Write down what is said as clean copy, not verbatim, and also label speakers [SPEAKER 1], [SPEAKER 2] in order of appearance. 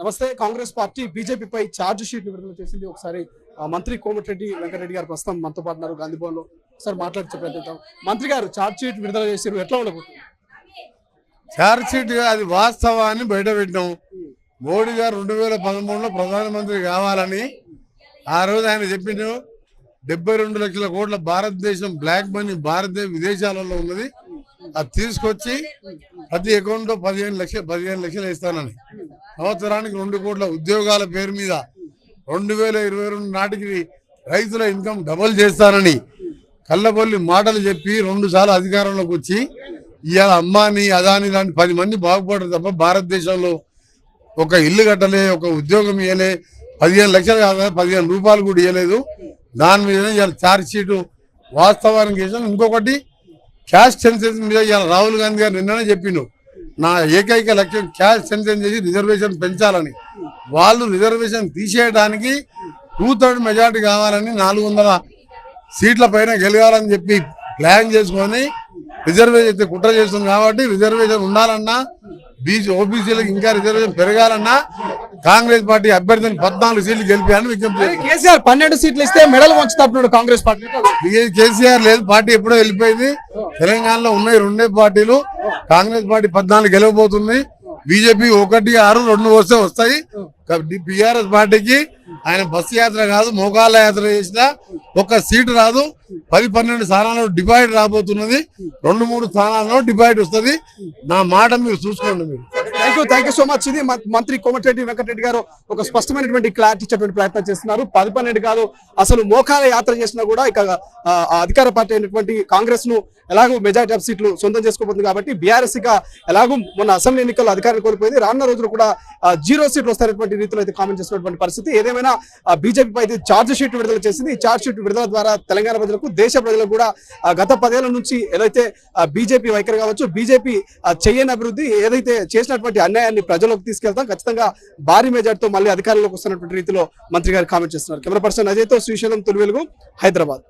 [SPEAKER 1] నమస్తే. Congress party బీజేపీపై charge sheet విడుదల చేసింది. ఒకసారి మంత్రి కోమటిరెడ్డి వెంకటరెడ్డి గారు ప్రస్తుతం మనతో పాటు ఉన్నారు గాంధీ భవన్ లో. ఒకసారి మాట్లాడి ప్రయత్నిద్దాం. మంత్రి గారు ఛార్జ్ షీట్ విడుదల చేసారు, ఎట్లా ఉండబోతుంది?
[SPEAKER 2] ఛార్జ్ షీట్ అది వాస్తవాన్ని బయట పెట్టాం. మోడీ గారు 2013లో ప్రధానమంత్రి కావాలని ఆ రోజు ఆయన చెప్పిండు. 72 లక్షల కోట్ల భారతదేశం బ్లాక్ మనీ భారతదేశ విదేశాలలో ఉన్నది, అది తీసుకొచ్చి ప్రతి అకౌంట్లో 15 లక్షలు ఇస్తానని, సంవత్సరానికి 2 కోట్ల ఉద్యోగాల పేరు మీద 2022 నాటికి రైతుల ఇన్కమ్ డబుల్ చేస్తానని కళ్ళబొల్లి మాటలు చెప్పి 2 సార్లు అధికారంలోకి వచ్చి ఇవాళ అమ్మాని అదాని లాంటి 10 మంది బాగుపడరు తప్ప భారతదేశంలో ఒక ఇల్లు కట్టలే, ఒక ఉద్యోగం ఇవ్వలే, 15 లక్షలు కాదు 15 రూపాయలు కూడా ఇవ్వలేదు. దాని మీద ఇవాళ ఛార్జ్ షీటు వాస్తవానికి వేసాం. ఇంకొకటి క్యాష్ సెన్సెన్స్ మీద ఇవాళ రాహుల్ గాంధీ గారు నిన్ననే చెప్పిండు, నా ఏకైక లక్ష్యం క్యాష్ సెన్సెన్స్ చేసి రిజర్వేషన్ పెంచాలని. వాళ్ళు రిజర్వేషన్ తీసేయడానికి 2/3 మెజార్టీ కావాలని 400 సీట్ల పైన గెలగాలని చెప్పి ప్లాన్ చేసుకొని రిజర్వేషన్ కుట్ర చేస్తుంది. కాబట్టి రిజర్వేషన్ ఉండాలన్నా, ఓబీసీలకు ఇంకా రిజర్వేషన్ పెరగాలన్నా కాంగ్రెస్ పార్టీ అభ్యర్థిని 14 సీట్లు గెలిపారని విజ్ఞప్తి.
[SPEAKER 1] కేసీఆర్ 12 సీట్లు ఇస్తే మెడల్ వంచుతాడు కాంగ్రెస్ పార్టీ.
[SPEAKER 2] కేసీఆర్ లేదు, పార్టీ ఎప్పుడో వెళ్ళిపోయింది. తెలంగాణలో ఉన్నాయి 2 పార్టీలు. కాంగ్రెస్ పార్టీ 14 గెలవబోతుంది. బీజేపీ 1, 6, 2 వస్తాయి. బీఆర్ఎస్ పార్టీకి ఆయన బస్సు యాత్ర కాదు, మోకాళ్ళ యాత్ర చేసినా 1 సీటు రాదు. 10-12 స్థానాల్లో డిపాజిట్ రాబోతున్నది. 2-3 స్థానాల్లో డిపాజిట్ వస్తుంది. నా మాట మీరు చూసుకోండి. మీరు
[SPEAKER 1] థ్యాంక్ యూ సో మచ్. ఇది మంత్రి కోమటిరెడ్డి వెంకటరెడ్డి గారు ఒక స్పష్టమైనటువంటి క్లారిటీ ఇచ్చేటువంటి ప్రయత్నం చేస్తున్నారు. 10-12 కాదు, అసలు మోకాల యాత్ర చేసినా కూడా ఇక అధికార పార్టీ అయినటువంటి కాంగ్రెస్ ను ఎలాగో మెజారిటీ ఆఫ్ సీట్లు సొంతం చేసుకోబోతుంది. కాబట్టి బీఆర్ఎస్ ఇక ఎలాగో మొన్న అసెంబ్లీ ఎన్నికల్లో అధికారం కోల్పోయింది. రానున్న రోజులు కూడా 0 సీట్లు వస్తారనేటువంటి రీతిలో అయితే కామెంట్ చేస్తున్నటువంటి పరిస్థితి. ఏదేమైనా బీజేపీ అయితే ఛార్జ్ షీట్ విడుదల చేసింది. ఈ ఛార్జ్ షీట్ విడుదల ద్వారా తెలంగాణ ప్రజలకు, దేశ ప్రజలకు కూడా గత 10 ఏళ్ల నుంచి ఏదైతే బీజేపీ వైఖరి కావచ్చు, బీజేపీ చేయని అభివృద్ధి, ఏదైతే చేసినటువంటి అన్యాయాన్ని ప్రజలకు తీసుకెళ్తాం, ఖచ్చితంగా భారీ మెజార్టీతో మళ్ళీ అధికారంలోకి వస్తున్నటువంటి రీతిలో మంత్రి గారు కామెంట్ చేస్తున్నారు. కెమెరా పర్సన్ అజయ్తో శ్రీశైలం, తొలి వెలుగు, హైదరాబాద్.